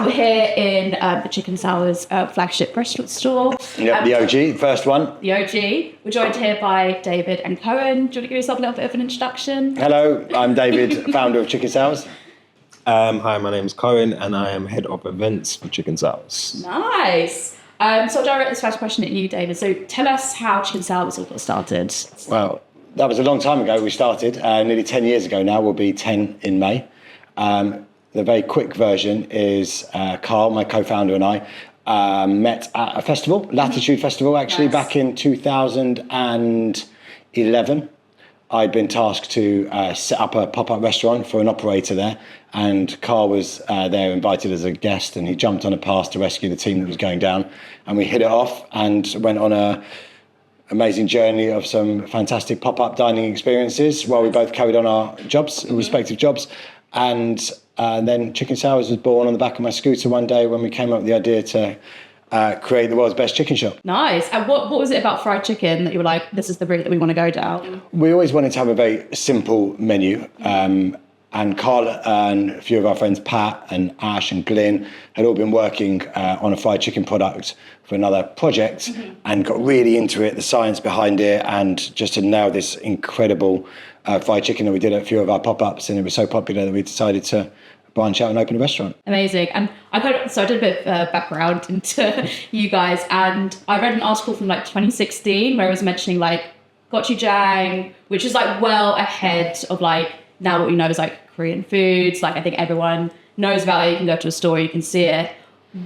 We're here in the Chicken Sour's flagship restaurant store. Yep, the OG, first one. The OG. We're joined here by David and Cohen. Do you want to give yourself a little bit of an introduction? Hello, I'm David, founder of Chicken Sour's. Hi, my name is Cohen and I am head of events for Chicken Sour's. Nice. So I'll direct this first question at you, David. So tell us how Chicken Sour's all got started. Well, that was a long time ago we started, nearly 10 years ago now, we'll be 10 in May. The very quick version is Carl, my co-founder, and I met at a festival, Latitude Festival, actually, Nice. back in 2011. I'd been tasked to set up a pop-up restaurant for an operator there, and Carl was there invited as a guest, and he jumped on a pass to rescue the team that was going down, and we hit it off and went on a amazing journey of some fantastic pop-up dining experiences while we both carried on our jobs, respective jobs. And then Chicken Sour's was born on the back of my scooter one day when we came up with the idea to create the world's best chicken shop. Nice. And what was it about fried chicken that you were like, this is the route that we want to go down? We always wanted to have a very simple menu. And Carl and a few of our friends, Pat and Ash and Glyn, had all been working on a fried chicken product for another project and got really into it, the science behind it, and just to nail this incredible fried chicken that we did at a few of our pop-ups. And it was so popular that we decided to branch out and open a restaurant. Amazing. And I did a bit of background into you guys, and I read an article from like 2016 where it was mentioning like gochujang, which is like well ahead of like now what we know is like Korean foods. Like I think everyone knows about it. You can go to a store, you can see it.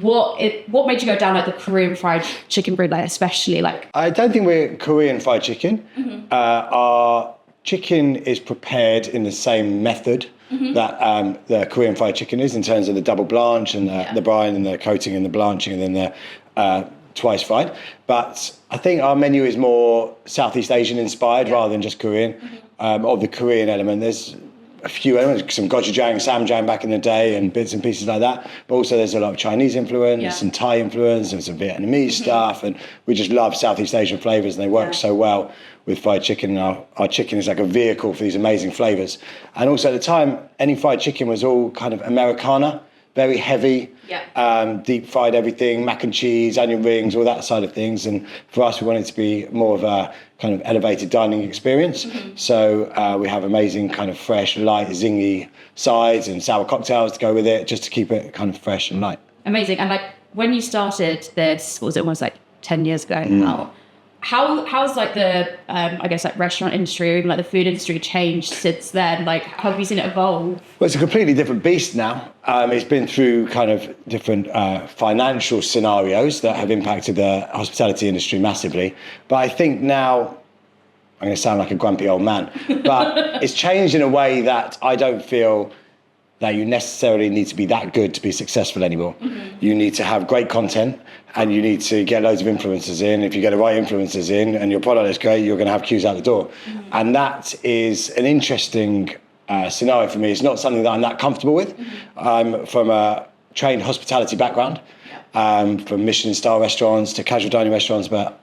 What made you go down like the Korean fried chicken route, like especially like? I don't think we're Korean fried chicken. Our chicken is prepared in the same method that the Korean fried chicken is, in terms of the double blanch and the brine and the coating and the blanching and then the twice fried. But I think our menu is more Southeast Asian inspired rather than just Korean. Of the Korean element, there's a few elements, some gochujang, samjang back in the day and bits and pieces like that. But also there's a lot of Chinese influence, some Thai influence, and some Vietnamese stuff. And we just love Southeast Asian flavors, and they work so well with fried chicken. And our chicken is like a vehicle for these amazing flavors. And also at the time, any fried chicken was all kind of Americana, very heavy, deep fried everything, mac and cheese, onion rings, all that side of things. And for us, we wanted to be more of a kind of elevated dining experience. So we have amazing kind of fresh, light, zingy sides and sour cocktails to go with it, just to keep it kind of fresh and light. Amazing. And like when you started this, what was it, almost like 10 years ago now? How's like the I guess like restaurant industry or even like the food industry changed since then? Like how have you seen it evolve? Well, it's a completely different beast now. It's been through kind of different financial scenarios that have impacted the hospitality industry massively. But I think now, I'm going to sound like a grumpy old man, but it's changed in a way that I don't feel that you necessarily need to be that good to be successful anymore. You need to have great content and you need to get loads of influencers in. If you get the right influencers in and your product is great, you're going to have queues out the door. And that is an interesting scenario for me. It's not something that I'm that comfortable with. I'm from a trained hospitality background, from Michelin star restaurants to casual dining restaurants, but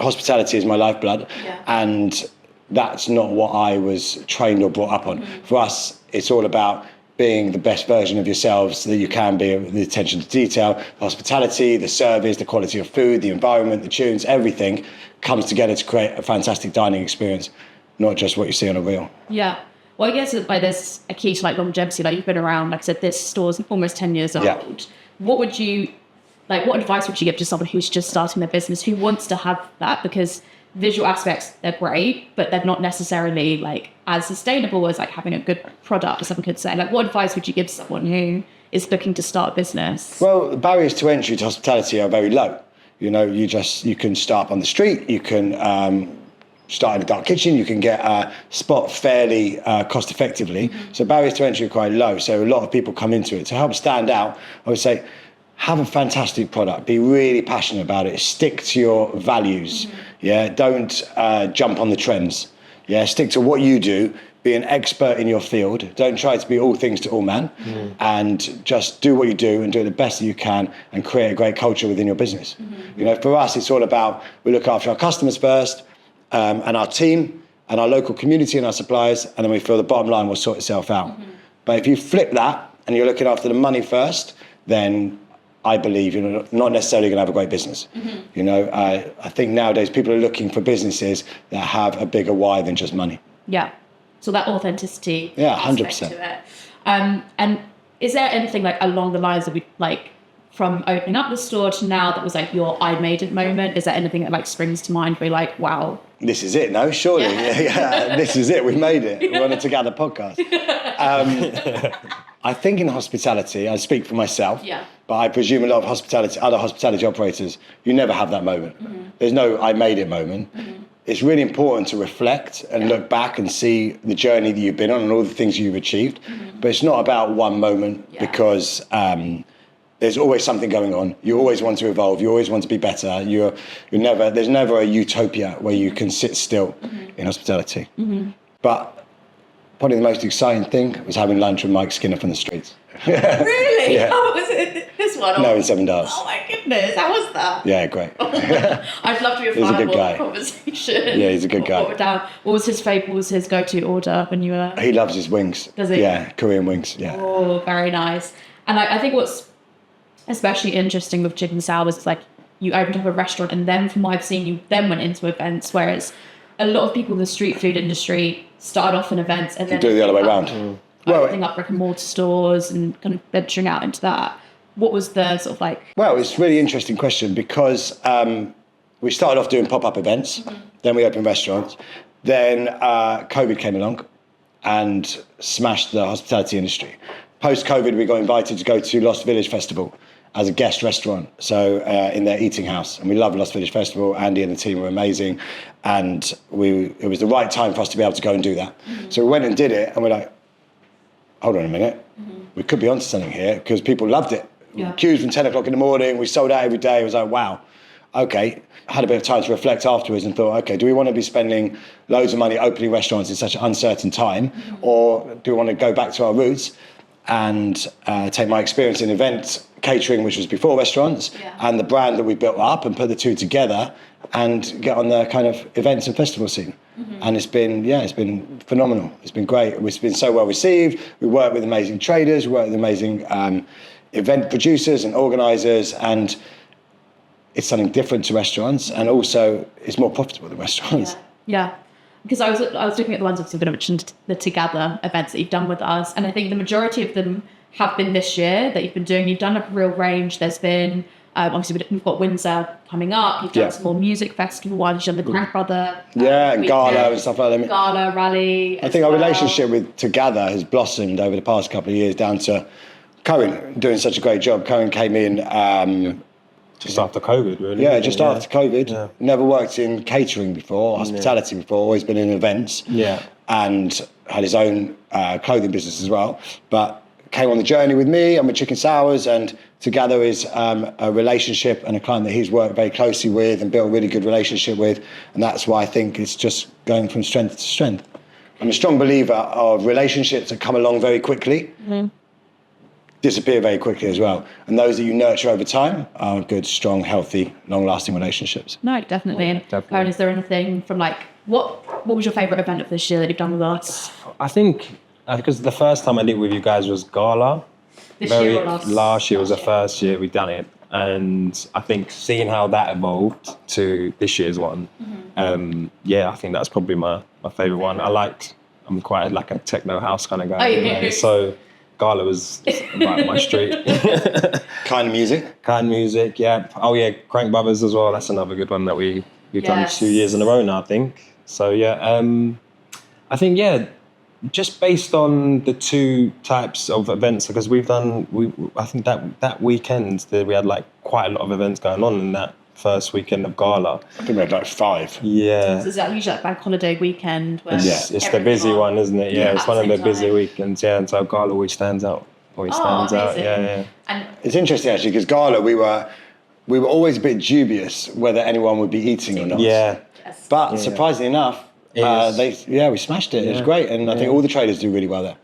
hospitality is my lifeblood. And that's not what I was trained or brought up on. For us, it's all about being the best version of yourselves that you can be, the attention to detail, the hospitality, the service, the quality of food, the environment, the tunes, everything comes together to create a fantastic dining experience, not just what you see on a reel. Yeah. Well, I guess by this a key to like longevity, like you've been around, like I said, this store's almost 10 years old. What advice would you give to someone who's just starting their business, who wants to have that? Because visual aspects, they're great, but they're not necessarily like as sustainable as like having a good product, someone could say. Like what advice would you give someone who is looking to start a business? Well, the barriers to entry to hospitality are very low. You know, you can start on the street, you can start in a dark kitchen, you can get a spot fairly cost effectively. So barriers to entry are quite low. So a lot of people come into it. To help stand out, I would say, have a fantastic product, be really passionate about it, stick to your values, don't jump on the trends, stick to what you do, be an expert in your field, don't try to be all things to all men, and just do what you do and do it the best that you can and create a great culture within your business. You know, for us, it's all about, we look after our customers first, and our team, and our local community and our suppliers, and then we feel the bottom line will sort itself out. But if you flip that, and you're looking after the money first, then I believe you're not necessarily going to have a great business. You know, I think nowadays people are looking for businesses that have a bigger why than just money. Yeah. So that authenticity. Yeah, aspect 100%. to it. And is there anything like along the lines of like from opening up the store to now that was like your I made it moment? Is there anything that like springs to mind where you're like, wow? This is it, no? Surely. Yeah, this is it. We made it. We're on a Together podcast. I think in hospitality, I speak for myself, but I presume a lot of other hospitality operators, you never have that moment. There's no I made it moment. It's really important to reflect and look back and see the journey that you've been on and all the things you've achieved. But it's not about one moment because there's always something going on. You always want to evolve. You always want to be better. There's never a utopia where you can sit still in hospitality. But probably the most exciting thing was having lunch with Mike Skinner from the streets. Really? Yeah. Oh, was it this one? No, in 7 Dials. Oh my goodness, how was that? Yeah, great. I'd love to be a He's a part good of guy. the conversation. Yeah, he's a good guy. What was his favourite? What was his go-to order when you were? He loves his wings. Does he? Yeah, Korean wings. Yeah. Oh, very nice. And I think what's especially interesting with Chicken Sours is like you opened up a restaurant, and then from what I've seen, you then went into events, whereas a lot of people in the street food industry start off in events and then Do it the other way around. opening up brick and mortar stores and kind of venturing out into that. What was the sort of like? Well, it's a really interesting question because we started off doing pop-up events, then we opened restaurants, then COVID came along and smashed the hospitality industry. Post-COVID, we got invited to go to Lost Village Festival as a guest restaurant, so in their eating house. And we love Lost Village Festival. Andy and the team were amazing. And it was the right time for us to be able to go and do that. So we went and did it, and we're like, hold on a minute. We could be onto something here because people loved it. Yeah. Queues from 10 o'clock in the morning. We sold out every day. It was like, wow. Okay. Had a bit of time to reflect afterwards and thought, okay, do we want to be spending loads of money opening restaurants in such an uncertain time? Or do we want to go back to our roots and take my experience in event catering, which was before restaurants, and the brand that we built up and put the two together and get on the kind of events and festival scene. And it's been phenomenal. It's been great. It's been so well received. We work with amazing traders, we work with amazing event producers and organisers, and it's something different to restaurants, and also it's more profitable than restaurants. Yeah. Because I was looking at the ones obviously we're going to mention the Together events that you've done with us, and I think the majority of them have been this year that you've been doing. You've done a real range. There's been obviously we've got Windsor coming up. You've done some more music festival ones. You've done the Grandfather. And Gala and stuff like that. Gala rally. I think our relationship with Together has blossomed over the past couple of years down to Cohen doing such a great job. Cohen came in just after COVID, really. Yeah, just after COVID. Yeah. Never worked in catering before, hospitality before, always been in events. Yeah. And had his own clothing business as well. But came on the journey with me and with Chicken Sours, and Together is a relationship and a client that he's worked very closely with and built a really good relationship with. And that's why I think it's just going from strength to strength. I'm a strong believer of relationships that come along very quickly. Disappear very quickly as well. And those that you nurture over time are good, strong, healthy, long-lasting relationships. No, definitely. And Karen, is there anything from like, what was your favourite event of this year that you've done with us? I think, because the first time I did with you guys was Gala. Last year was the first year we'd done it. And I think seeing how that evolved to this year's one, I think that's probably my favourite one. I'm quite like a techno house kind of guy. Yeah. So Gala was right up my street. Kind of music, yeah. Oh yeah, Crank Brothers as well. That's another good one that we've done 2 years in a row now, I think. So I think just based on the two types of events, because I think that weekend we had like quite a lot of events going on in that first weekend of Gala. I think we had like 5. Yeah. So is that usually like bank holiday weekend? Where it's the busy one, isn't it? Yeah, it's one of the busy weekends. Yeah, and so Gala always stands out. Yeah. And it's interesting actually because Gala we were always a bit dubious whether anyone would be eating or not. Yeah. Yes. But surprisingly enough, we smashed it. It was great, and I think all the traders do really well there.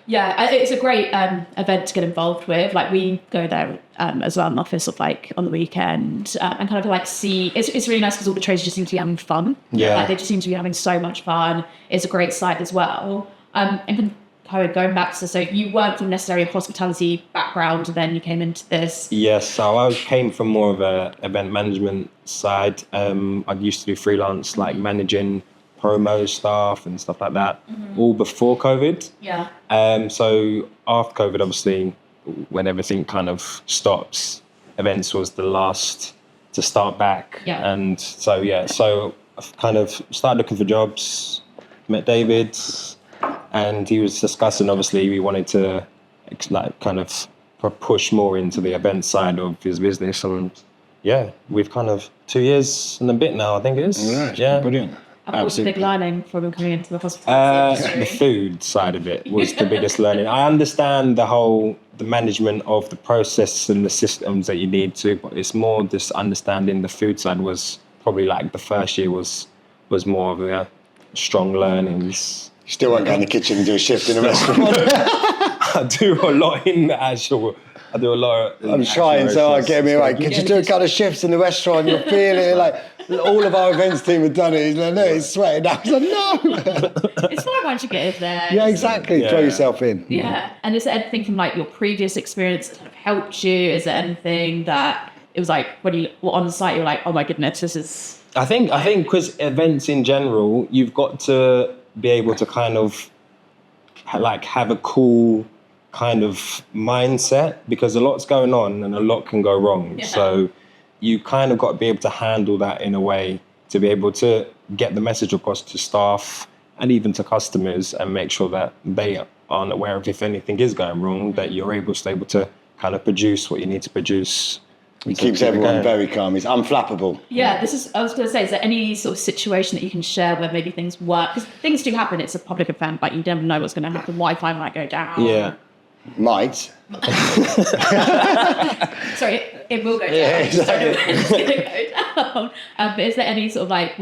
Yeah, it's a great event to get involved with. Like we go there as well in the office, of like on the weekend, and kind of like see. It's really nice because all the traders just seem to be having fun. Yeah, like they just seem to be having so much fun. It's a great site as well. And Cohen, going back to, so you weren't from necessarily a hospitality background, then you came into this. Yes, so I came from more of a event management side. I used to do freelance, like managing promo staff and stuff like that, all before COVID. Yeah. So after COVID, obviously, when everything kind of stops, events was the last to start back. Yeah. And so, so I've kind of started looking for jobs, met David, and he was discussing, obviously, we wanted to like kind of push more into the event side of his business. And yeah, we've kind of 2 years and a bit now, I think it is. Yeah, brilliant. What was the big learning from him coming into the hospitality industry? The food side of it was the biggest learning. I understand the management of the process and the systems that you need to, but it's more just understanding the food side was probably like the first year was more of a strong learnings. You still won't go in the kitchen and do a shift in a restaurant. I do a lot in the actual. I do a lot. I'm trying so hard, get me right. Could you do a couple of shifts in the restaurant? You're feeling like all of our events team have done it. He's like, no, he's sweating. I was like, no. It's fine once you get in there. Yeah, exactly. Throw yourself in. Yeah. And is there anything from like your previous experience that kind of helped you? Is there anything that it was like when you were on site, you were like, oh my goodness, this is. I think because events in general, you've got to be able to kind of like have a cool kind of mindset, because a lot's going on and a lot can go wrong. Yeah. So you kind of got to be able to handle that in a way to be able to get the message across to staff and even to customers, and make sure that they aren't aware of if anything is going wrong, that you're able to kind of produce what you need to produce. He keeps everyone very calm. He's unflappable. Yeah, I was going to say, is there any sort of situation that you can share where maybe things work? Because things do happen. It's a public event, but you never know what's going to happen. Wi-Fi might go down. Yeah. Might. Sorry, it will go down. Yeah, Just don't know exactly. when it's going to go down. But is there any sort of like,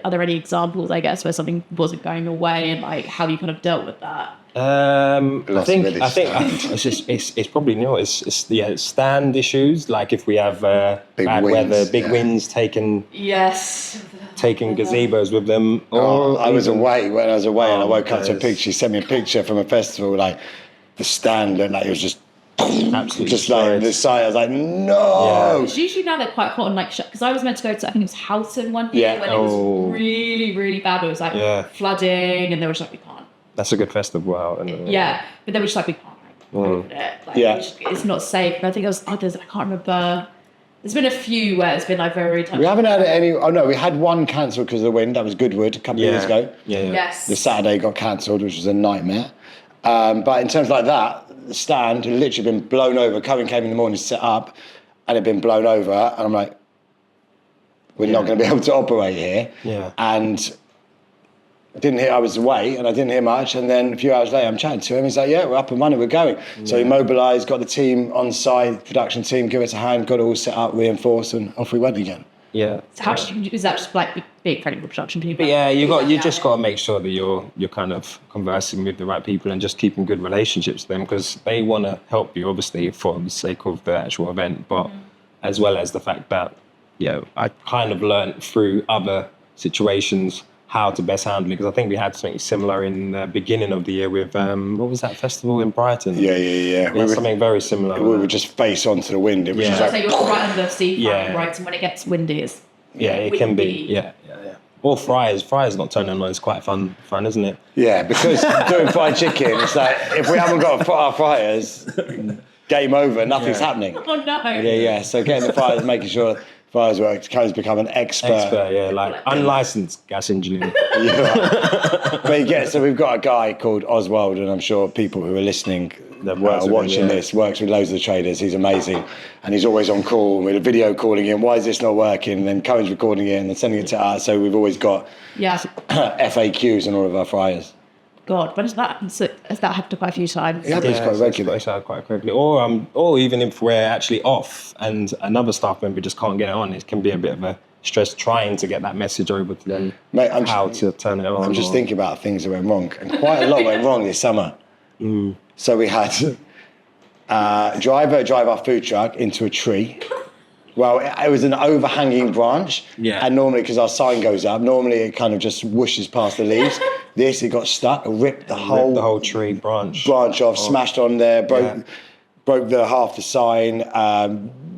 are there any examples, I guess, where something wasn't going your way and like how you kind of dealt with that? I think it's probably it's stand issues, like if we have bad weather, big winds taking gazebos with them. Or I was away and I woke up to a picture. She sent me a picture from a festival, like the stand looked like it was just absolutely just like the side. I was like, no. It's usually now they're quite hot and like because I was meant to go to, I think it was Houghton one year when it was really, really bad. It was like flooding, and they were just like, we can't. That's a good festival out. Yeah, but they were just like, we can't. It's not safe. And I think there was others. I can't remember. There's been a few where it's been like very. We haven't had any. Oh no, we had one cancelled because of the wind. That was Goodwood a couple of years ago. Yes. The Saturday got cancelled, which was a nightmare. But in terms like that, the stand had literally been blown over. Cohen came in the morning to set up, and it had been blown over. And I'm like, we're not going to be able to operate here. Yeah. And I was away and I didn't hear much, and then a few hours later I'm chatting to him. He's like, yeah, we're up and running, we're going. So he mobilised, got the team on site, production team, give us a hand, got it all set up, reinforced, and off we went again. Yeah. So how is that just like being friendly with production people? But yeah, you just got to make sure that you're kind of conversing with the right people and just keeping good relationships with them, because they want to help you, obviously, for the sake of the actual event, but as well as the fact that, I kind of learned through other situations how to best handle it, because I think we had something similar in the beginning of the year with what was that festival in Brighton? Yeah. We had something very similar. We were just face onto the wind. It was just So you're right under the sea, right? And when it gets windy, it's it can be. Yeah. Or fries not turning on is quite fun, isn't it? Yeah, because doing fried chicken, it's like if we haven't got our fryers, game over. Nothing's happening. Oh no. Yeah. So getting the fryers, making sure fires work. Cohen's become an expert. Like unlicensed gas engineer. But so we've got a guy called Oswald, and I'm sure people who are listening watching this works with loads of the traders. He's amazing, and he's always on call. We're video calling him. Why is this not working? And then Cohen's recording it and then sending it to us. So we've always got FAQs on all of our fryers. God, when has that happened quite a few times? It happens quite regularly. It's quite quickly. Or even if we're actually off and another staff member just can't get it on, it can be a bit of a stress trying to get that message over to them. Mate, to turn it on. I'm just thinking about things that went wrong, and quite a lot went wrong this summer. So we had a driver drive our food truck into a tree. Well, it was an overhanging branch, and normally, because our sign goes up, normally it kind of just whooshes past the leaves, this, it got stuck, ripped the Ripped the whole tree branch off, smashed on there, broke the half the sign,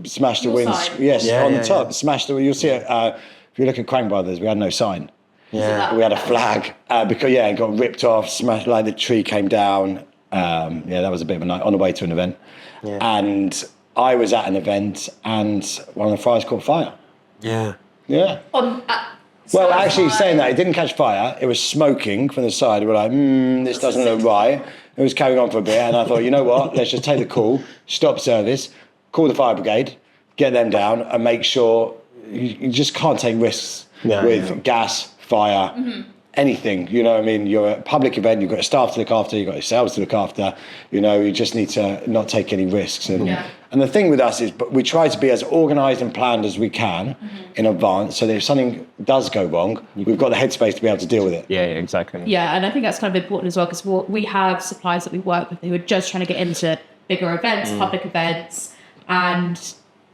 smashed the Your winds. sign? Yes, Yeah, on yeah, the top, yeah. smashed it. You'll see it. If you look at Crank Brothers, we had no sign. Yeah. We had a flag because it got ripped off, smashed, like the tree came down. That was a bit of a night on the way to an event. Yeah. And I was at an event and one of the fires caught fire. Yeah. Yeah. Well, actually, saying that, it didn't catch fire. It was smoking from the side. We were like, this doesn't look right. It was carrying on for a bit. And I thought, you know what? Let's just take the call, stop service, call the fire brigade, get them down and make sure you just can't take risks with gas, fire, anything. You know what I mean? You're at a public event, you've got your staff to look after, you've got yourselves to look after. You know, you just need to not take any risks. And the thing with us is we try to be as organised and planned as we can in advance so that if something does go wrong, we've got the headspace to be able to deal with it. Yeah, exactly. Yeah, and I think that's kind of important as well because we have suppliers that we work with who are just trying to get into bigger events, public events, and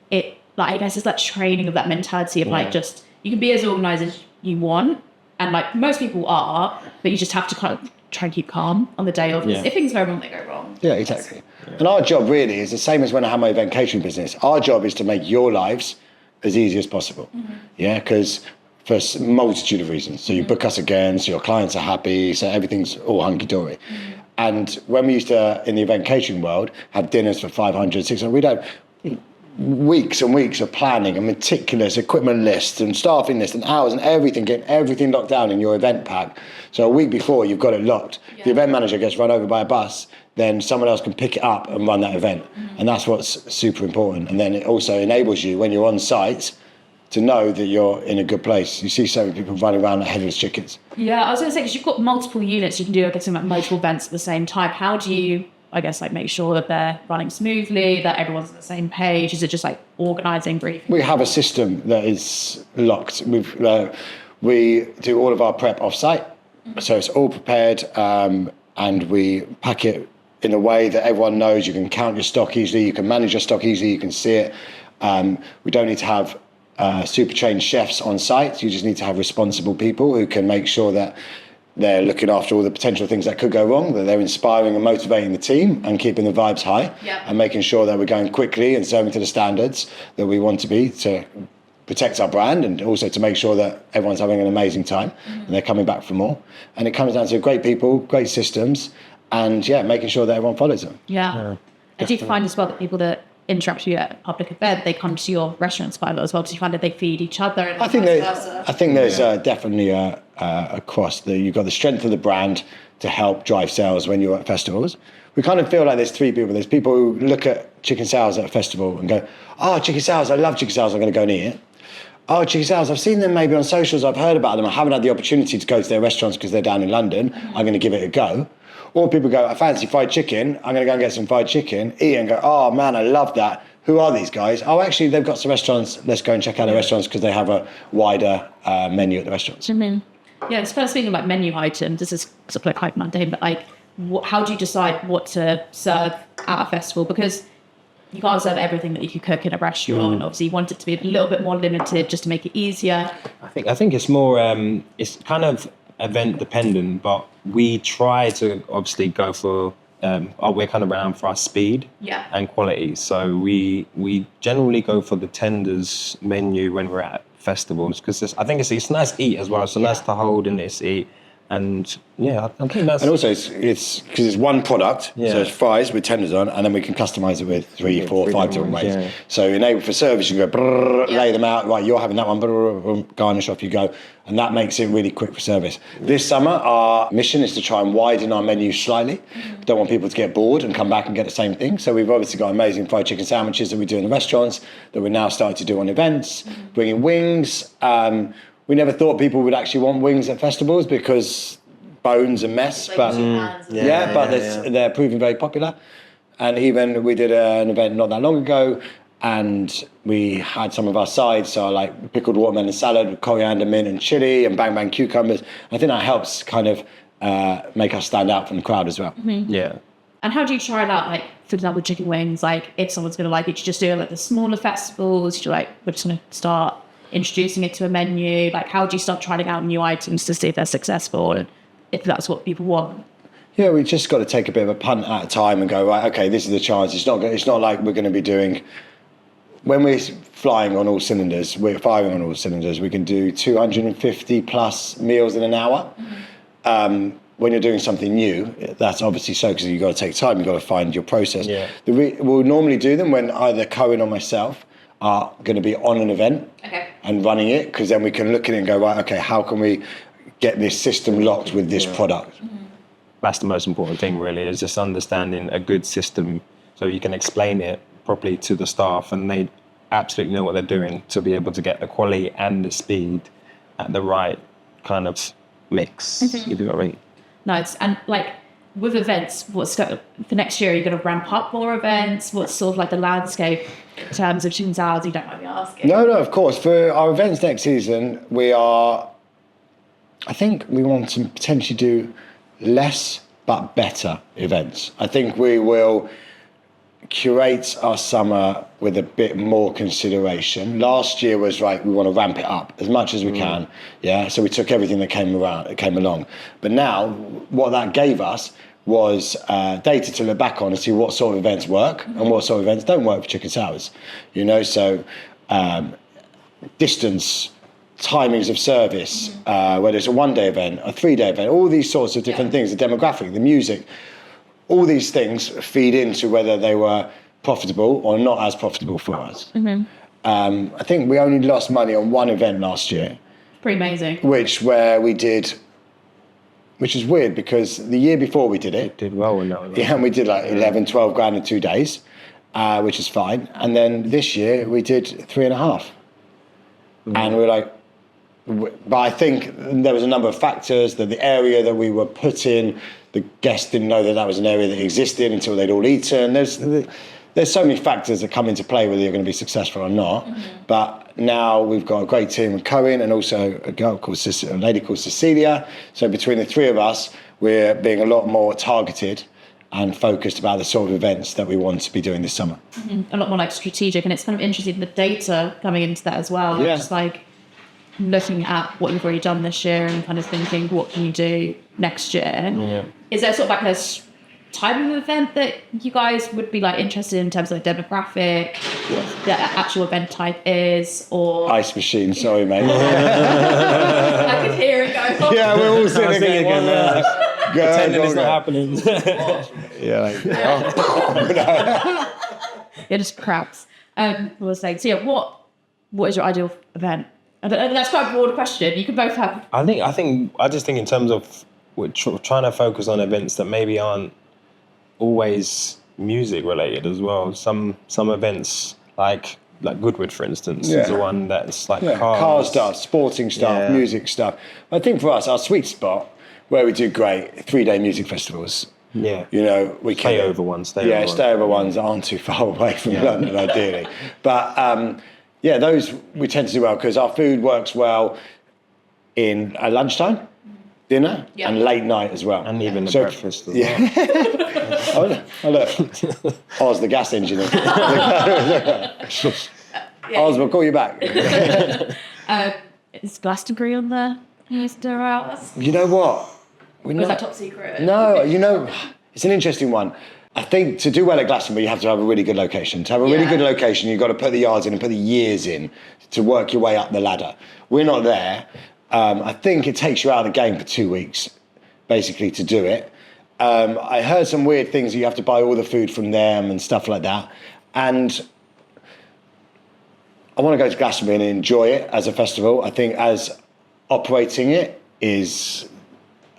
it, like, I guess it's that training of that mentality of like just, you can be as organised as you want, and like most people are, but you just have to kind of try and keep calm on the day of. If things go wrong, they go wrong. Yeah, exactly. And our job really is the same as when I had my event catering business. Our job is to make your lives as easy as possible. Yeah, because for a multitude of reasons. So you book us again, so your clients are happy, so everything's all hunky-dory. And when we used to, in the event catering world, have dinners for 500, 600, we'd have weeks and weeks of planning and meticulous equipment lists and staffing lists and hours and everything, getting everything locked down in your event pack. So a week before, you've got it locked. If the event manager gets run over by a bus, then someone else can pick it up and run that event. And that's what's super important. And then it also enables you, when you're on site, to know that you're in a good place. You see so many people running around like headless chickens. Yeah, I was going to say, because you've got multiple units, you can do, I guess, like multiple events at the same time. How do you, I guess, like make sure that they're running smoothly, that everyone's on the same page? Is it just like organising, briefing? We have a system that is locked. We do all of our prep off-site, so it's all prepared, and we pack it in a way that everyone knows. You can count your stock easily, you can manage your stock easily, you can see it. We don't need to have super trained chefs on site. You just need to have responsible people who can make sure that they're looking after all the potential things that could go wrong, that they're inspiring and motivating the team and keeping the vibes high, and making sure that we're going quickly and serving to the standards that we want to be to protect our brand, and also to make sure that everyone's having an amazing time and they're coming back for more. And it comes down to great people, great systems, and making sure that everyone follows them. I do find as well that people that interact with you at a public event, they come to your restaurants quite a lot as well. Do you find that they feed each other? And I think there's definitely a cross. You've got the strength of the brand to help drive sales when you're at festivals. We kind of feel like there's three people. There's people who look at chicken sales at a festival and go, oh, chicken sales, I love chicken sales, I'm going to go and eat it. Oh, chicken sales, I've seen them maybe on socials, I've heard about them, I haven't had the opportunity to go to their restaurants because they're down in London, I'm going to give it a go. Or people go, I fancy fried chicken, I'm going to go and get some fried chicken, eat and go, oh man, I love that. Who are these guys? Oh, actually, they've got some restaurants. Let's go and check out the restaurants because they have a wider menu at the restaurants. Yeah, it's kind of speaking about menu items. This is sort of quite mundane, but like, how do you decide what to serve at a festival? Because you can't serve everything that you could cook in a restaurant. Obviously, you want it to be a little bit more limited just to make it easier. I think it's more, it's kind of event dependent, but we try to obviously go for, we're kind of around for our speed and quality. So we generally go for the tenders menu when we're at festivals, because I think it's nice to eat as well. So nice to hold and it's eat. And I think that's... And also it's because it's one product, so it's fries with tenders on, and then we can customise it with 3, 4, 5 different ways. Yeah. So enable for service, you can go, lay them out, right, you're having that one, garnish, off you go. And that makes it really quick for service. This summer, our mission is to try and widen our menu slightly. We don't want people to get bored and come back and get the same thing. So we've obviously got amazing fried chicken sandwiches that we do in the restaurants, that we're now starting to do on events, bringing wings. We never thought people would actually want wings at festivals because bones and mess, but they're proving very popular. And even we did an event not that long ago, and we had some of our sides, so like pickled watermelon salad with coriander, mint and chili and bang bang cucumbers. I think that helps kind of make us stand out from the crowd as well. Yeah. And how do you try it out, like, for example, chicken wings? Like, if someone's going to like it, you just do it like the smaller festivals? You're like, we're just going to start introducing it to a menu. Like, how do you start trying out new items to see if they're successful? if that's what people want. Yeah, we just got to take a bit of a punt at a time and go, right, okay, this is the chance. It's not like we're going to be doing, when we're flying on all cylinders, we're firing on all cylinders, we can do 250 plus meals in an hour. When you're doing something new, that's obviously so, because you've got to take time, you've got to find your process. Yeah. We'll normally do them when either Cohen or myself are going to be on an event and running it, because then we can look at it and go, right, okay, how can we get this system locked with this product? That's the most important thing, really, is just understanding a good system so you can explain it properly to the staff and they absolutely know what they're doing to be able to get the quality and the speed at the right kind of mix. You do it right. Nice. And like with events, for next year, are you going to ramp up more events? What's sort of like the landscape in terms of students' hours? You don't mind me asking. No, of course. For our events next season, I think we want to potentially do less but better events. I think we will curate our summer with a bit more consideration. Last year was right, we want to ramp it up as much as we can. Yeah. So we took everything that came along. But now what that gave us was data to look back on and see what sort of events work and what sort of events don't work for chicken sours. So distance, timings of service, whether it's a 1-day event, a 3-day event, all these sorts of different things, the demographic, the music, all these things feed into whether they were profitable or not as profitable for us. I think we only lost money on one event last year. Pretty amazing. Which is weird because the year before we did it. Did well in that one. Yeah, and we did like 11, 12 grand in 2 days, which is fine. And then this year we did 3.5. And we're like, but I think there was a number of factors, that the area that we were put in, the guests didn't know that was an area that existed until they'd all eaten. There's so many factors that come into play whether you're going to be successful or not. But now we've got a great team with Cohen and also a lady called Cecilia. So between the three of us, we're being a lot more targeted and focused about the sort of events that we want to be doing this summer. A lot more like strategic, and it's kind of interesting the data coming into that as well. Yeah. Just like looking at what you've already done this year and kind of thinking, what can you do next year? Yeah. Is there sort of like a type of event that you guys would be like interested in terms of like demographic, what the actual event type is, or Ice machine, sorry mate. I could hear it going on. Yeah, we're all sitting again. Pretending it's not happening. Yeah, just craps. We'll say. So yeah, what is your ideal event? And that's quite a broad question. You can both have. I just think in terms of we're trying to focus on events that maybe aren't always music related as well. Some events like Goodwood, for instance, is the one that's like car stuff, sporting stuff, music stuff. I think for us, our sweet spot where we do great 3-day music festivals. Yeah. We can stay over ones that aren't too far away from London, ideally. But those we tend to do well because our food works well in lunchtime, dinner, and late night as well. And even the breakfast as well. Oh, look. Oz, the gas engineer. Oz, we'll call you back. Is Glastonbury on there? You know what? Was that top secret? No, it's an interesting one. I think to do well at Glastonbury, you have to have a really good location. To have a really good location, you've got to put the yards in and put the years in to work your way up the ladder. We're not there. I think it takes you out of the game for 2 weeks, basically, to do it. I heard some weird things. You have to buy all the food from them and stuff like that. And I want to go to Glastonbury and enjoy it as a festival. I think as operating it is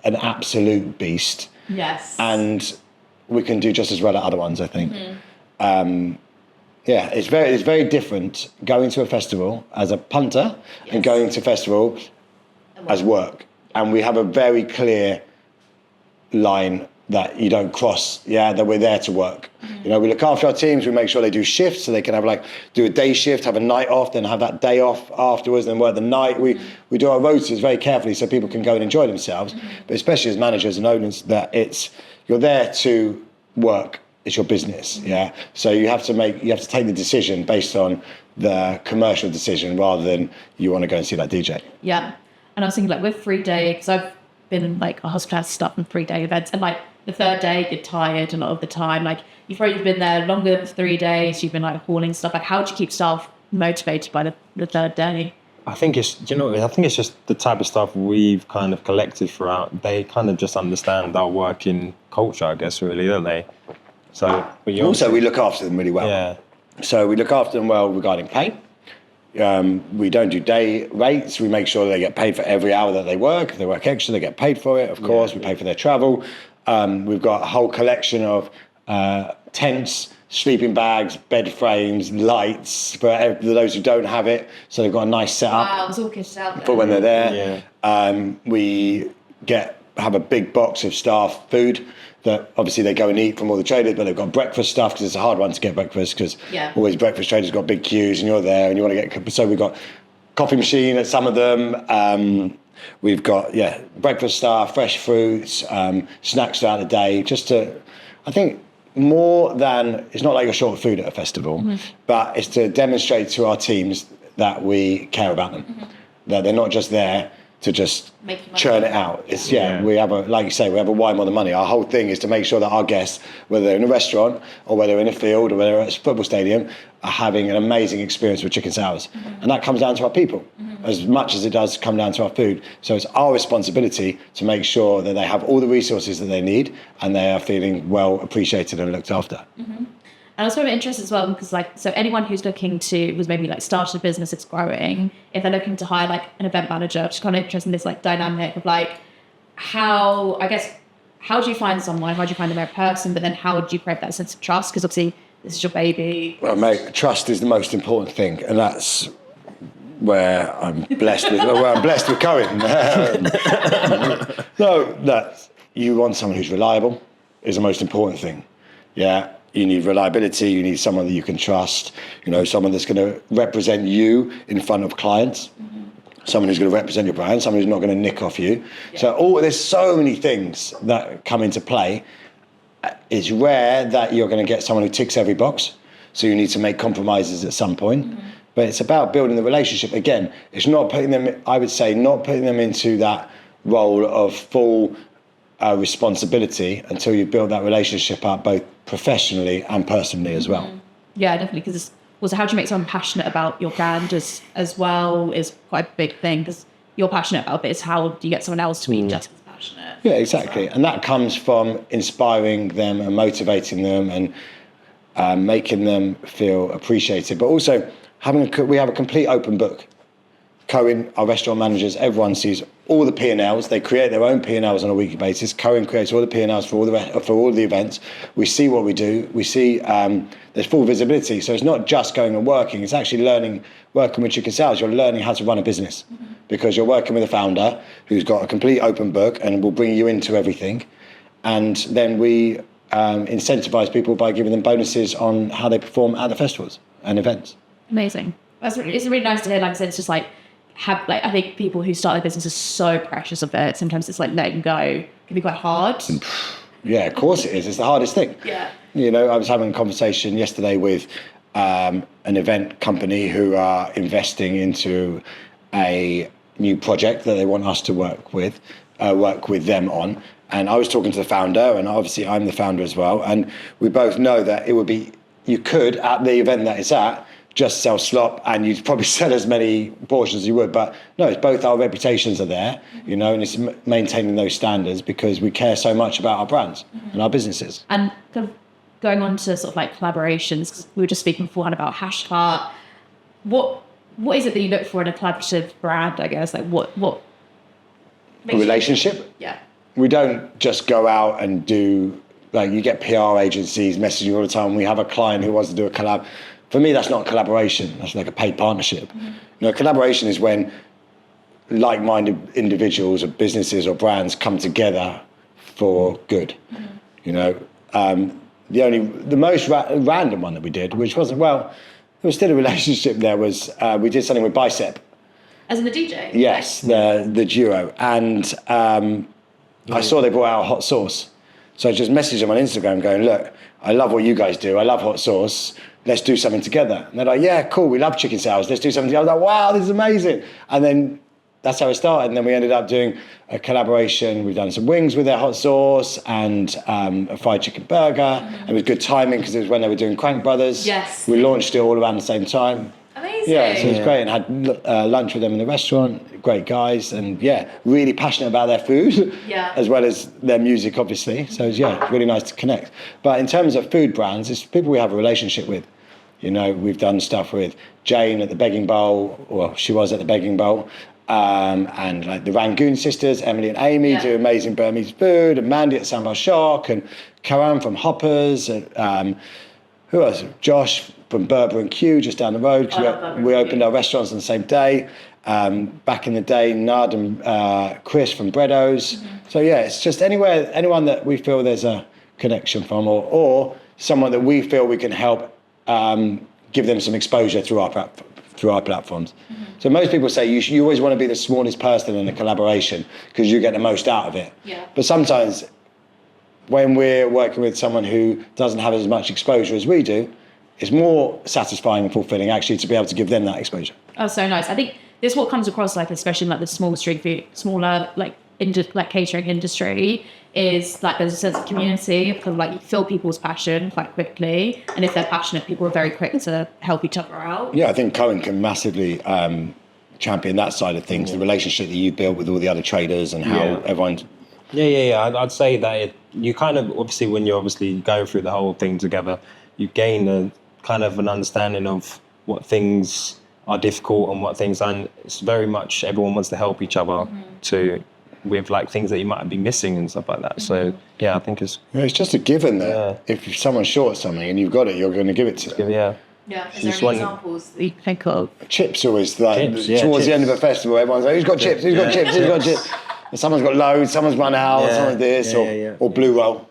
an absolute beast. Yes. And we can do just as well at other ones, I think. It's very different going to a festival as a punter and going to a festival as work. And we have a very clear line that you don't cross, that we're there to work. We look after our teams, we make sure they do shifts so they can have do a day shift, have a night off, then have that day off afterwards, then work the night. We do our rotors very carefully so people can go and enjoy themselves, but especially as managers and owners, that you're there to work, it's your business, So you have to take the decision based on the commercial decision rather than you want to go and see that DJ. Yeah, and I was thinking with 3 day, because I've been like a hospitality staff on 3-day events, and like the third day you're tired a lot of the time. Like you've already been there longer than 3 days. You've been like hauling stuff. Like how do you keep staff motivated by the third day? I think it's just the type of stuff we've kind of collected throughout. They kind of just understand our working culture, I guess, really, don't they? So also we look after them really well. Yeah. So we look after them well regarding pay. We don't do day rates. We make sure they get paid for every hour that they work. If they work extra, they get paid for it, of course. We pay for their travel. We've got a whole collection of tents, sleeping bags, bed frames, lights for those who don't have it. So they've got a nice setup. Wow, it's all kitted out there. For when they're there. Yeah. We have a big box of staff food that obviously they go and eat from all the traders, but they've got breakfast stuff because it's a hard one to get breakfast because always breakfast traders got big queues and you're there and you want to get. So we've got coffee machine at some of them. We've got breakfast stuff, fresh fruits, snacks throughout the day. Just to, I think, more than it's not like you're short of food at a festival, but it's to demonstrate to our teams that we care about them, that they're not just there to just churn it out. It's we have like you say, we have a why more than money. Our whole thing is to make sure that our guests, whether they're in a restaurant or whether they're in a field or whether they're at a football stadium, are having an amazing experience with chicken sours. And that comes down to our people as much as it does come down to our food. So it's our responsibility to make sure that they have all the resources that they need and they are feeling well appreciated and looked after. And I was sort of interested as well because, like, so anyone who's who's maybe like started a business that's growing, if they're looking to hire like an event manager, just kind of interested in this like dynamic of like how do you find someone? How do you find the right person? But then how do you create that sense of trust? Because obviously this is your baby. Well, mate, trust is the most important thing, and that's where I'm blessed with. I'm blessed with Cohen. No, that you want someone who's reliable is the most important thing. Yeah. You need reliability, you need someone that you can trust, someone that's going to represent you in front of clients, someone who's going to represent your brand, someone who's not going to nick off you. Yeah. So there's so many things that come into play. It's rare that you're going to get someone who ticks every box, so you need to make compromises at some point. But it's about building the relationship. Again, it's not putting them into that role of full responsibility until you build that relationship up both professionally and personally as well. Yeah, definitely. Because also, how do you make someone passionate about your brand as well is quite a big thing. Because you're passionate about it, it's how do you get someone else to be just as passionate? Yeah, exactly. And that comes from inspiring them and motivating them and making them feel appreciated. But also we have a complete open book. Cohen, our restaurant managers, everyone sees all the P&Ls. They create their own P&Ls on a weekly basis. Cohen creates all the P&Ls for all the events. We see what we do. We see there's full visibility. So it's not just going and working. It's actually working with chicken sales. You're learning how to run a business because you're working with a founder who's got a complete open book and will bring you into everything. And then we incentivize people by giving them bonuses on how they perform at the festivals and events. Amazing. It's really nice to hear. Like I said, it's just like, I think people who start their business are so precious of it. Sometimes it's like letting go can be quite hard. Yeah, of course it is. It's the hardest thing. Yeah. I was having a conversation yesterday with an event company who are investing into a new project that they want us to work with them on. And I was talking to the founder, and obviously I'm the founder as well. And we both know that you could, at the event that it's at, just sell slop and you'd probably sell as many portions as you would. But no, it's both our reputations are there, and it's maintaining those standards because we care so much about our brands and our businesses. And kind of going on to sort of like collaborations, 'cause we were just speaking beforehand about Hashcart. What is it that you look for in a collaborative brand, I guess? Like what a relationship? Yeah. We don't just go out and do, like, you get PR agencies messaging all the time. We have a client who wants to do a collab. For me, that's not a collaboration. That's like a paid partnership. Collaboration is when like-minded individuals or businesses or brands come together for good. The most random one that we did, which wasn't, there was still a relationship there, was we did something with Bicep. As in the DJ? Yes, the duo. And I saw they brought out a hot sauce. So I just messaged them on Instagram going, look, I love what you guys do. I love hot sauce. Let's do something together. And they're like, yeah, cool. We love chicken sours. Let's do something together. I was like, wow, this is amazing. And then that's how it started. And then we ended up doing a collaboration. We've done some wings with their hot sauce and a fried chicken burger. And it was good timing because it was when they were doing Crank Brothers. Yes. We launched it all around the same time. Amazing. Yeah, so it was great, and had lunch with them in the restaurant. Great guys, and really passionate about their food, as well as their music, obviously. So it was, really nice to connect. But in terms of food brands, it's people we have a relationship with. You know, we've done stuff with Jane at the Begging Bowl, well, she was at the Begging Bowl, and like the Rangoon sisters, Emily and Amy, do amazing Burmese food, and Mandy at Sambal Shock, and Karan from Hoppers, and who else? Josh from Berber and Q just down the road. We opened our restaurants on the same day. Back in the day, Nad and Chris from Bredos. So it's just anyone that we feel there's a connection from, or someone that we feel we can help give them some exposure through our platforms. So most people say you always want to be the smallest person in a collaboration because you get the most out of it. But sometimes when we're working with someone who doesn't have as much exposure as we do, it's more satisfying and fulfilling actually to be able to give them that exposure. Oh, so nice. I think this is what comes across, like, especially in like the small street food, smaller like catering industry, is like there's a sense of community, kind of like you feel people's passion quite quickly, and if they're passionate, people are very quick to help each other out. Yeah, I think Cohen can massively champion that side of things, the relationship that you built with all the other traders and how everyone's... I'd say that you kind of, obviously, when you're obviously going through the whole thing together, you gain a kind of an understanding of what things are difficult and what things aren't. It's very much everyone wants to help each other with like things that you might be missing and stuff like that. So I think it's just a given that if someone's short something and you've got it, you're going to give it to them. Is there any examples that you can think of? Chips always towards the end of a festival, everyone's like, who's got chips? Who's got chips? Who's got chips? And someone's got loads, someone's run out, someone's this, or blue roll,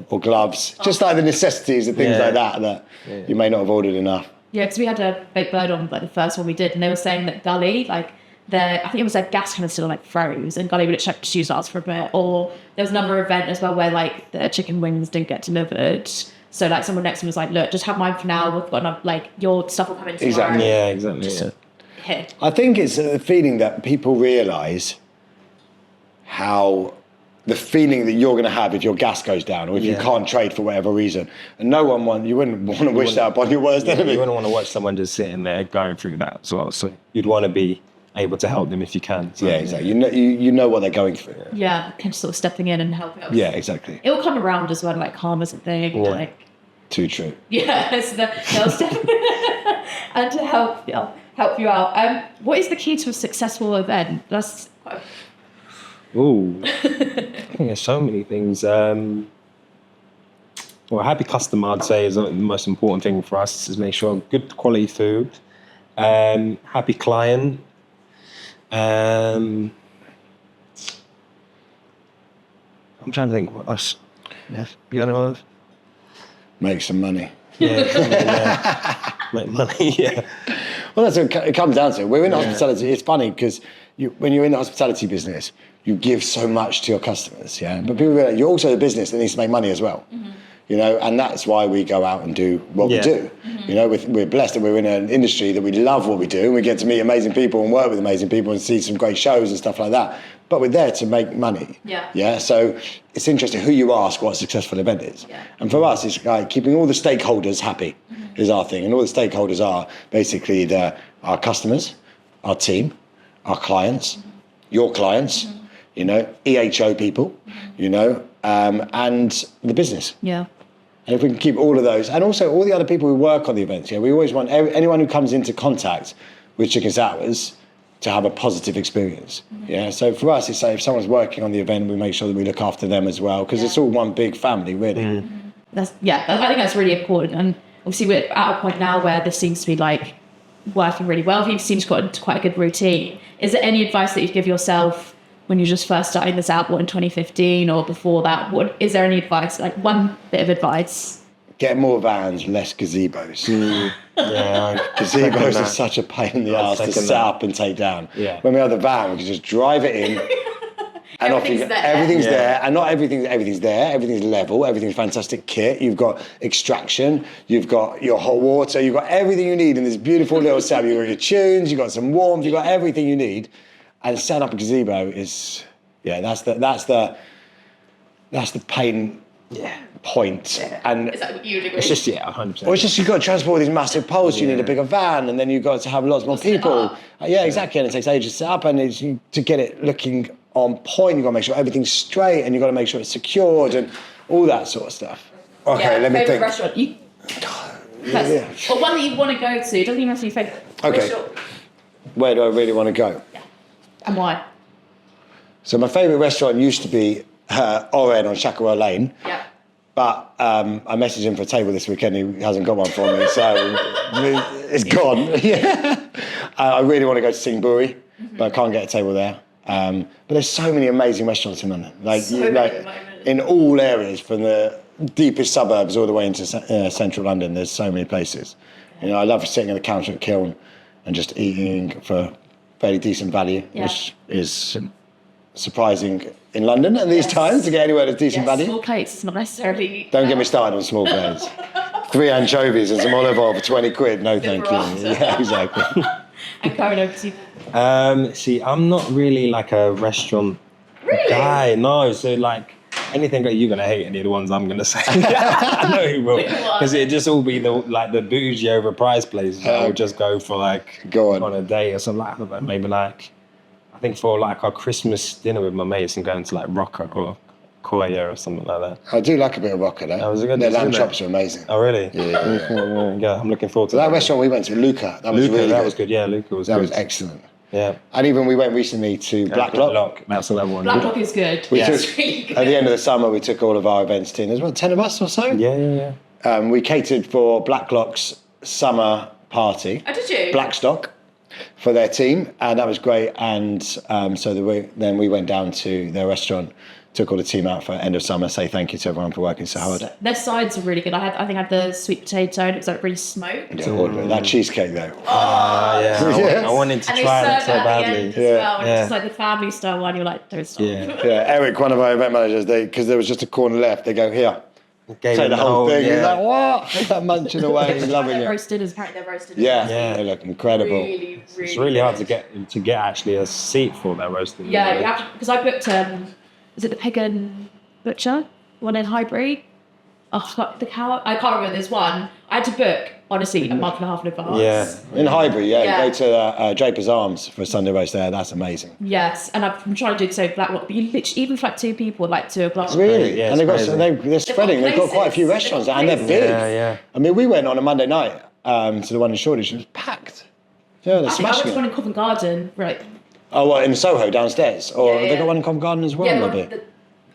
or gloves. Just like the necessities and things like that you may not have ordered enough. Yeah, because we had a baked bird on like the first one we did, and they were saying that Gully, like I think it was their gas canister like froze, and Gully would check to use ours for a bit. Or there was another event as well where like the chicken wings didn't get delivered. So like someone next to me was like, look, just have mine for now. We've got enough, like your stuff will come in tomorrow. Exactly. Here. I think it's a feeling that people realise how the feeling that you're going to have if your gas goes down or if you can't trade for whatever reason. And you wouldn't want to wish that upon your worst enemy. You wouldn't want to watch someone just sitting there going through that as well. So you'd want to be able to help them if you can. So, exactly. You know what they're going through. Yeah, kind of sort of stepping in and helping out. Yeah, exactly. It will come around as well, like karma's a thing. Yeah. Like, too true. Yeah, so they'll step and to help you out. What is the key to a successful event? That's quite... Ooh, I think there's so many things. Well, a happy customer, I'd say, is the most important thing for us, is make sure good quality food, happy client, I'm trying to think what else. You know, make some money. Make money, Well, that's what it comes down to. We're in hospitality. It's funny because when you're in the hospitality business, you give so much to your customers, but people realize you're also a business that needs to make money as well, you know, and that's why we go out and do what we do. You know, we're blessed that we're in an industry that we love what we do, and we get to meet amazing people and work with amazing people and see some great shows and stuff like that. But we're there to make money. So it's interesting who you ask what a successful event is. And for us, it's like keeping all the stakeholders happy is our thing. And all the stakeholders are basically our customers, our team, our clients, your clients, you know, EHO people, you know, and the business. Yeah. And if we can keep all of those, and also all the other people who work on the events, we always want anyone who comes into contact with Chicken Sours to have a positive experience. So for us, it's like if someone's working on the event, we make sure that we look after them as well, because it's all one big family, really. I think that's really important. And obviously we're at a point now where this seems to be like working really well. It seems quite a good routine. Is there any advice that you'd give yourself when you're just first starting this out, in 2015 or before that? Is there any advice, like one bit of advice? Get more vans, less gazebos. Gazebos are such a pain in the ass to set up and take down. When we have the van, we can just drive it in. And everything's there, and not everything's there. Everything's level. Everything's fantastic kit. You've got extraction. You've got your hot water. You've got everything you need in this beautiful little setup. You've got your tunes. You've got some warmth. You've got everything you need. And setting up a gazebo is, that's the pain point. And Is that what you would agree? It's just 100%. well, it's just you've got to transport these massive poles. You need a bigger van, and then you've got to have lots more people. Exactly. And it takes ages to set up, and to get it looking on point, you've got to make sure everything's straight, and you've got to make sure it's secured, and all that sort of stuff. Okay, let me favourite think. Restaurant. Or one that you want to go to. It doesn't even have to be favourite. Okay. Restaurant. Where do I really want to go? Yeah. And why? So my favourite restaurant used to be Oren on Chaparral Lane. Yeah. But I messaged him for a table this weekend. He hasn't got one for me, so it's gone. I really want to go to Singburi, but I can't get a table there. But there's so many amazing restaurants in London, in all areas, from the deepest suburbs all the way into central London. There's so many places. I love sitting at the counter at Kiln and just eating for fairly decent value, which is surprising in London at these times to get anywhere that's decent value. Small plates, it's not necessarily... Don't get me started on small plates. 3 anchovies and some olive oil for 20 quid. No, thank you. Yeah, exactly. And Cohen, over to you. See, I'm not really like a restaurant guy. No, so like anything that you're gonna hate, any of the ones I'm gonna say. I know you will, because it just all be the bougie overpriced places. I'll just go for on a day or something like that. Maybe I think for our Christmas dinner with my mates and going to Rocker or Koya or something like that. I do like a bit of Rocker though. That was a good. Their lamb chops are amazing. Oh really? Yeah. I'm looking forward to that restaurant we went to, Luca. That was really good. Was good. Yeah, Luca was. That good. was excellent. Yeah. And even we went recently to Blacklock. That's another one. Blacklock is good. We It's took, really good. at the end of the summer, we took all of our events team. There's about 10 of us or so. Yeah. We catered for Blacklock's summer party. Oh, did you? Blackstock. For their team, and that was great. And then we went down to their restaurant, took all the team out for end of summer, say thank you to everyone for working so hard. Their sides are really good. I think I had the sweet potato, and it was really smoked. That cheesecake though. I wanted to And try they it serve so it at the badly. end as well. And it's just like the family style one. You're like, don't stop. Yeah, Eric, one of our event managers, because there was just a corner left, they go, here, take the whole thing. He's like, what? He's like munching away, he's loving it. Roast dinners, apparently they're roasted. Yeah, they look incredible. Really, It's really hard to get actually a seat for that roasting. Yeah, you have to, because I booked, is it the Pig and Butcher? One in Highbury? Oh, the cow. I can't remember. There's one. I had to book, honestly, a month and a half in advance. Yeah, in Highbury, go to Draper's Arms for a Sunday roast there. That's amazing. Yes, and I'm trying to do so Blacklock, but you literally, even for 2 people, 2 o'clock. Really? Yeah, and they're spreading. They've got quite a few restaurants and they're big. Yeah. I mean, we went on a Monday night to the one in Shoreditch. It was packed. Yeah, they're I went smashing to one it. in Covent Garden, right? Oh, what, in Soho downstairs? Or have they got one in Covent Garden as well? Yeah, maybe?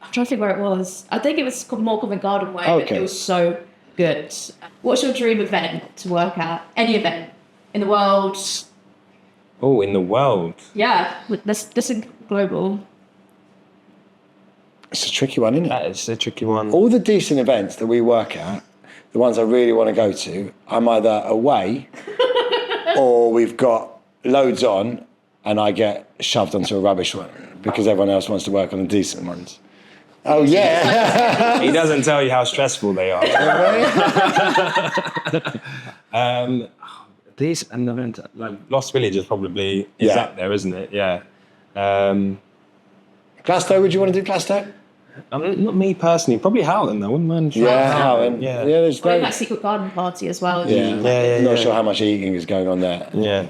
I'm trying to think where it was. I think it was more Covent Garden way, Okay. but it was so good. What's your dream event to work at? Any event in the world? Oh, in the world. Yeah, this is global. It's a tricky one, isn't it? That is a tricky one. All the decent events that we work at, the ones I really want to go to, I'm either away or we've got loads on and I get shoved onto a rubbish one because everyone else wants to work on the decent ones. Oh, yeah. He doesn't tell you how stressful they are. These and Lost Village is probably up there, isn't it? Yeah. Glasgow, would you want to do Glasgow? Not me personally. Probably Howland. I wouldn't mind. Howland. Yeah. There's Or that secret garden party as well. Not sure how much eating is going on there. Yeah.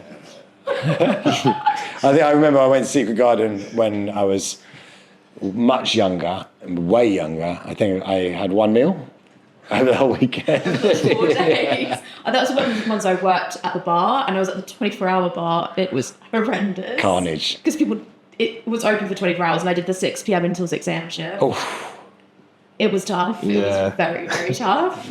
I remember I went to Secret Garden when I was much younger, way younger. I think I had one meal over the whole weekend. 4 days. That was one of the ones I worked at the bar, and I was at the 24-hour bar. It was horrendous. Carnage. Because it was open for 24 hours, and I did the 6 p.m. until 6 a.m. shift. Oh. It was tough. It was very, very tough.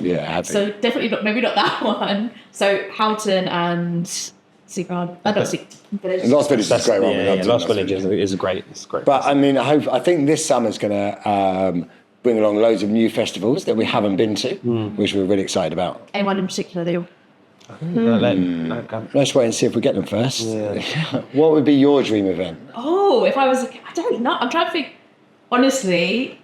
So definitely maybe not that one. So Houghton and Secret Village. Lost Village is a great one. Lost Village is great. It's great. But I mean, I think this summer's going to bring along loads of new festivals that we haven't been to, which we're really excited about. Anyone in particular that you... Let's wait and see if we get them first. Yeah. What would be your dream event? Oh, if I was... I don't know. I'm trying to think... Honestly,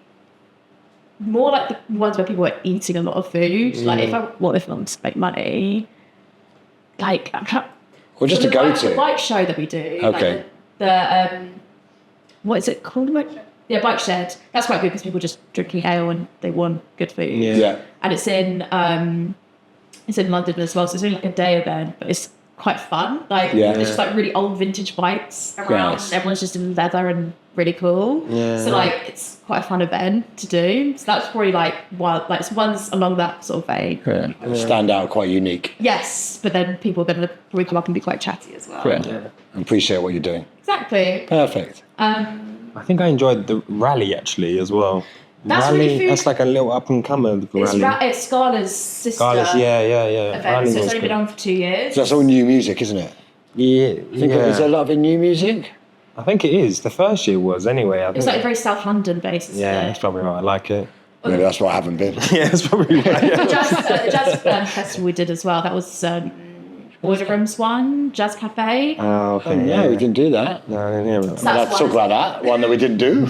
more like the ones where people are eating a lot of food. Like, if I wanted to make money... Like, I'm trying... Or just to go to. The bike show that we do. Okay. Like the what is it called? Yeah, bike shed. That's quite good because people just drinking ale and they want good food. Yeah. And it's in London as well, so it's only like a day event, but it's quite fun. Like it's just like really old vintage bikes around. Nice. Everyone's just in leather and really cool. Yeah. So like it's quite a fun event to do. So that's probably like it's ones along that sort of vein. Stand out, quite unique. Yes, but then people are going to probably come up and be quite chatty as well. I appreciate what you're doing. Exactly. Perfect. I think I enjoyed the rally actually as well. That's rally, really that's like a little up and comer rally. It's Scala's sister. Scarlett's, yeah. Event, Rally so it's was only been good. on for 2 years. So that's all new music, isn't it? Yeah, Is there a lot of new music? I think it is. The first year was anyway. I It was think. like very South London based. Yeah, that's probably right. I like it. Maybe that's why I haven't been. Yeah, that's probably right. The jazz festival we did as well. That was Boiler Rooms one, Jazz Cafe. Oh, okay. Yeah, we didn't do that. No, I didn't hear about that. We'll have to talk about that. One that we didn't do.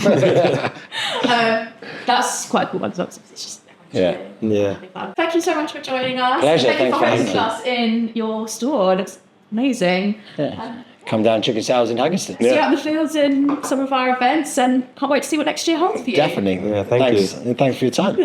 That's quite a cool one as well. 'Cause it's just Yeah. Yeah. Thank you so much for joining us. Pleasure, Thank you thanks for for hosting having us in your store. It looks amazing. Come down Chicken Sales in Haggerston. See you out in the fields in some of our events, and can't wait to see what next year holds for you. Definitely. Yeah, thank you. Thanks for your time.